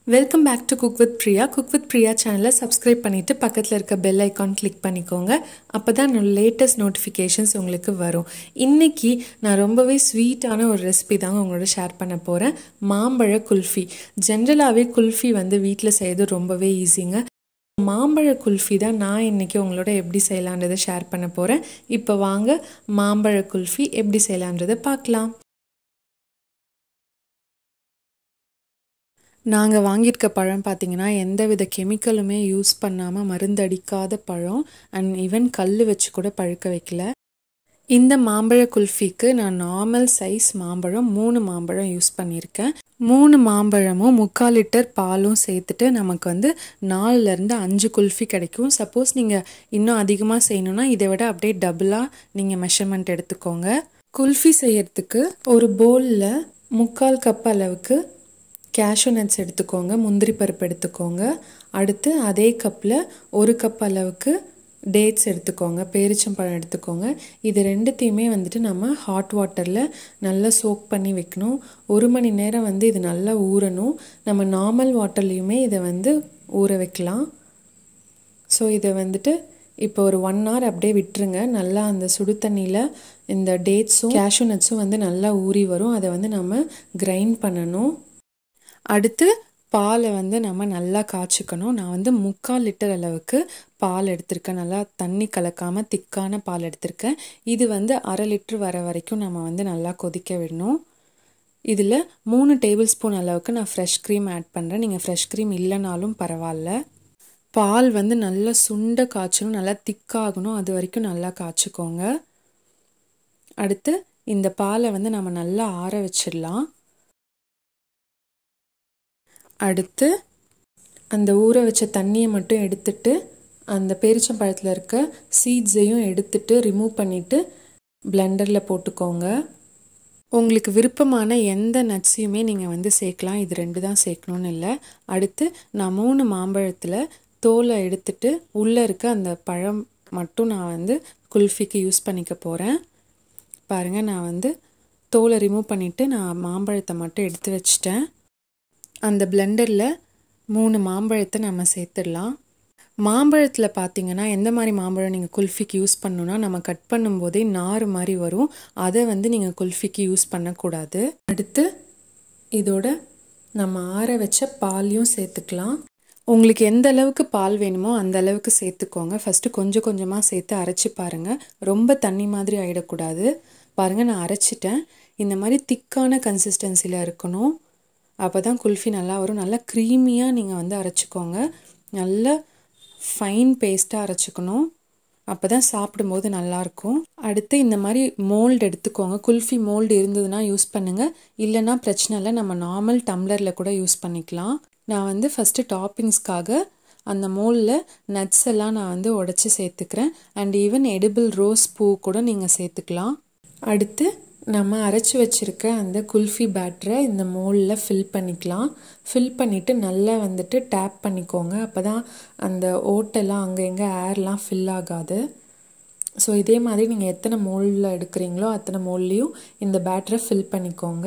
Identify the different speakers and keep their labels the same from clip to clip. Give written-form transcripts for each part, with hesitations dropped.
Speaker 1: Welcome back to Cook with Priya. Cook with Priya channel subscribe பண்ணிட்டு பக்கத்துல இருக்க bell icon click பண்ணிக்கோங்க. அப்பதான் நம்ம latest notifications உங்களுக்கு வரும். இன்னைக்கு நான் ரொம்பவே ஸ்வீட்டான ஒரு ரெசிபி தாங்க உங்களோட ஷேர் பண்ண போறேன். மாம்பழ குல்ஃபி. ஜெனரலாவே குல்ஃபி வந்து வீட்ல செய்யறது ரொம்பவே ஈஸிங்க. மாம்பழ குல்ஃபி தான் நான் இன்னைக்கு உங்களோட எப்படி செய்யலாம்ன்றதை ஷேர் பண்ண போறேன். இப்போ வாங்க மாம்பழ குல்ஃபி எப்படி செய்யலாம்ன்றதை பார்க்கலாம். நாங்கள் வாங்கியிருக்க பழம் பார்த்திங்கன்னா எந்தவித கெமிக்கலுமே யூஸ் பண்ணாமல் மருந்தடிக்காத பழம் அண்ட் ஈவன் கல் வச்சு கூட பழுக்க வைக்கல. இந்த மாம்பழ குல்ஃபிக்கு நான் நார்மல் சைஸ் மாம்பழம் 3 மாம்பழம் யூஸ் பண்ணியிருக்கேன். 3 மாம்பழமும் 3/4 லிட்டர் பாலும் சேர்த்துட்டு நமக்கு வந்து 4லேருந்து 5 குல்ஃபி கிடைக்கும். சப்போஸ் நீங்கள் இன்னும் அதிகமாக செய்யணுன்னா இதை விட அப்படியே டபுளாக நீங்கள் மெஷர்மெண்ட் எடுத்துக்கோங்க. குல்ஃபி செய்யறதுக்கு ஒரு பவுலில் 3/4 கப் அளவுக்கு கேஷ்யூ நட்ஸ் எடுத்துக்கோங்க, முந்திரி பருப்பு எடுத்துக்கோங்க. அடுத்து அதே கப்பில் 1 கப் அளவுக்கு டேட்ஸ் எடுத்துக்கோங்க, பேரிச்சம்பழம் எடுத்துக்கோங்க. இது ரெண்டுத்தையுமே வந்துட்டு நம்ம ஹாட் வாட்டரில் நல்லா சோக் பண்ணி வைக்கணும். 1 மணி நேரம் வந்து இது நல்லா ஊறணும். நம்ம நார்மல் வாட்டர்லேயுமே இதை வந்து ஊற வைக்கலாம். ஸோ இதை வந்துட்டு இப்போ ஒரு 1 hour அப்படியே விட்டுருங்க. நல்லா அந்த சுடு தண்ணியில் இந்த டேட்ஸும் கேஷ்யூ நட்ஸும் வந்து நல்லா ஊறி வரும். அதை வந்து நம்ம கிரைண்ட் பண்ணணும். அடுத்து பாலை வந்து நம்ம நல்லா காய்ச்சிக்கணும். நான் வந்து 3/4 லிட்டர் அளவுக்கு பால் எடுத்திருக்கேன். நல்லா தண்ணி கலக்காமல் திக்கான பால் எடுத்திருக்கேன். இது வந்து 1/2 லிட்டர் வர வரைக்கும் நம்ம வந்து நல்லா கொதிக்க விடணும். இதில் 3 டேபிள் ஸ்பூன் அளவுக்கு நான் ஃப்ரெஷ் க்ரீம் ஆட் பண்ணுறேன். நீங்கள் ஃப்ரெஷ் க்ரீம் இல்லைனாலும் பரவாயில்ல. பால் வந்து நல்லா சுண்ட காய்ச்சணும், நல்லா திக்காகணும். அது வரைக்கும் நல்லா காய்ச்சிக்கோங்க. அடுத்து இந்த பாலை வந்து நம்ம நல்லா ஆற வச்சிடலாம். அடுத்து அந்த ஊற வச்ச தண்ணியை மட்டும் எடுத்துட்டு அந்த பேரிச்சம்பழத்தில் இருக்க சீட்ஸையும் எடுத்துட்டு ரிமூவ் பண்ணிவிட்டு பிளெண்டரில் போட்டுக்கோங்க. உங்களுக்கு விருப்பமான எந்த நட்ஸையுமே நீங்கள் வந்து சேர்க்கலாம். இது 2 தான் சேர்க்கணுன்னு இல்லை. அடுத்து நான் 3 மாம்பழத்தில் தோலை எடுத்துட்டு உள்ளே இருக்க அந்த பழம் மட்டும் நான் வந்து குல்ஃபிக்கு யூஸ் பண்ணிக்க போகிறேன். பாருங்கள், நான் வந்து தோலை ரிமூவ் பண்ணிவிட்டு நான் மாம்பழத்தை மட்டும் எடுத்து வச்சிட்டேன். அந்த பிளெண்டரில் 3 மாம்பழத்தை நம்ம சேர்த்துடலாம். மாம்பழத்தில் பார்த்தீங்கன்னா எந்த மாதிரி மாம்பழம் நீங்கள் குல்ஃபிக்கு யூஸ் பண்ணணுன்னா நம்ம கட் பண்ணும்போதே நார் மாதிரி வரும். அதை வந்து நீங்கள் குல்ஃபிக்கு யூஸ் பண்ணக்கூடாது. அடுத்து இதோட நம்ம ஆற வச்ச பாலையும் சேர்த்துக்கலாம். உங்களுக்கு எந்த அளவுக்கு பால் வேணுமோ அந்த அளவுக்கு சேர்த்துக்கோங்க. ஃபஸ்ட்டு கொஞ்சம் கொஞ்சமாக சேர்த்து அரைச்சி பாருங்கள். ரொம்ப தண்ணி மாதிரி ஆகிடக்கூடாது. பாருங்கள், நான் அரைச்சிட்டேன். இந்த மாதிரி திக்கான கன்சிஸ்டன்சியில் இருக்கணும். அப்போ தான் குல்ஃபி நல்லா வரும். நல்லா க்ரீமியாக நீங்கள் வந்து அரைச்சிக்கோங்க. நல்லா ஃபைன் பேஸ்ட்டாக அரைச்சிக்கணும். அப்போ தான் சாப்பிடும்போது நல்லாயிருக்கும். அடுத்து இந்த மாதிரி மோல்டு எடுத்துக்கோங்க. குல்ஃபி மோல்டு இருந்ததுன்னா யூஸ் பண்ணுங்கள், இல்லைன்னா பிரச்சனை இல்லை. நம்ம நார்மல் டம்ளரில் கூட யூஸ் பண்ணிக்கலாம். நான் வந்து ஃபஸ்ட்டு டாப்பிங்ஸ்க்காக அந்த மோல்டில் நட்ஸ் எல்லாம் நான் வந்து உடச்சி சேர்த்துக்கிறேன். அண்ட் ஈவன் எடிபிள் ரோஸ் பூ கூட நீங்கள் சேர்த்துக்கலாம். அடுத்து நம்ம அரைச்சி வச்சுருக்க அந்த குல்ஃபி பேட்டரை இந்த மோல்டில் ஃபில் பண்ணிக்கலாம். ஃபில் பண்ணிவிட்டு நல்லா வந்துட்டு டேப் பண்ணிக்கோங்க. அப்போ தான் அந்த ஓட்டெல்லாம் அங்கே எங்கே ஏர்லாம் ஃபில் ஆகாது. ஸோ இதே மாதிரி நீங்கள் எத்தனை மோல்டில் எடுக்கிறீங்களோ அத்தனை மோல்ட்லேயும் இந்த பேட்டரை ஃபில் பண்ணிக்கோங்க.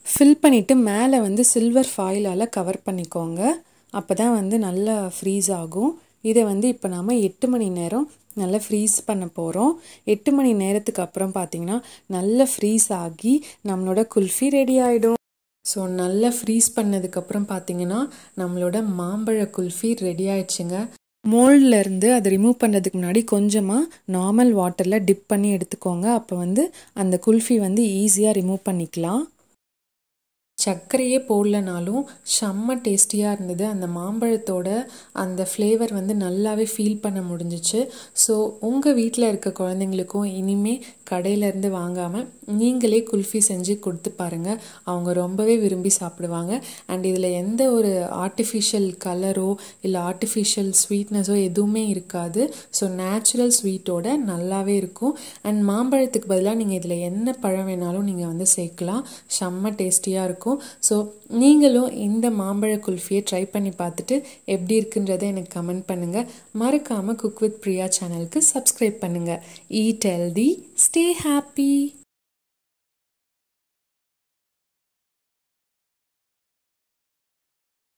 Speaker 1: ஃபில் பண்ணிவிட்டு மேலே வந்து சில்வர் ஃபாயிலால் கவர் பண்ணிக்கோங்க. அப்போ தான் வந்து நல்லா ஃப்ரீஸ் ஆகும். இதை வந்து இப்போ நாம் 8 மணி நேரம் நல்லா ஃப்ரீஸ் பண்ண போகிறோம். 8 மணி நேரத்துக்கு அப்புறம் பார்த்திங்கன்னா நல்லா ஃப்ரீஸ் ஆகி நம்மளோட குல்ஃபி ரெடி ஆகிடும். ஸோ நல்லா ஃப்ரீஸ் பண்ணதுக்கப்புறம் பார்த்திங்கன்னா நம்மளோட மாம்பழ குல்ஃபி ரெடி ஆயிடுச்சுங்க. மோல்ட்லேருந்து அதை ரிமூவ் பண்ணுறதுக்கு முன்னாடி கொஞ்சமாக நார்மல் வாட்டரில் டிப் பண்ணி எடுத்துக்கோங்க. அப்போ வந்து அந்த குல்ஃபி வந்து ஈஸியாக ரிமூவ் பண்ணிக்கலாம். சர்க்கரையே போடலனாலும் செம்ம டேஸ்டியாக இருந்தது. அந்த மாம்பழத்தோட அந்த ஃப்ளேவர் வந்து நல்லாவே ஃபீல் பண்ண முடிஞ்சிச்சு. ஸோ உங்கள் வீட்டில் இருக்க குழந்தைங்களுக்கும் இனிமேல் கடையிலேருந்து வாங்காமல் நீங்களே குல்ஃபி செஞ்சு கொடுத்து பாருங்கள். அவங்க ரொம்பவே விரும்பி சாப்பிடுவாங்க. அண்ட் இதில் எந்த ஒரு ஆர்டிஃபிஷியல் கலரோ இல்லை ஆர்டிஃபிஷியல் ஸ்வீட்னஸோ எதுவுமே இருக்காது. ஸோ நேச்சுரல் ஸ்வீட்டோட நல்லாவே இருக்கும். அண்ட் மாம்பழத்துக்கு பதிலாக நீங்கள் இதில் என்ன பழம் வேணாலும் நீங்கள் வந்து சேர்க்கலாம். செம்ம டேஸ்டியாக இருக்கும். ஸோ நீங்களும் இந்த மாம்பழ குல்ஃபியை ட்ரை பண்ணி பார்த்துட்டு எப்படி இருக்குன்றதை எனக்கு கமெண்ட் பண்ணுங்கள். மறக்காமல் குக் வித் பிரியா சேனலுக்கு சப்ஸ்கிரைப் பண்ணுங்கள். Eat healthy, stay happy.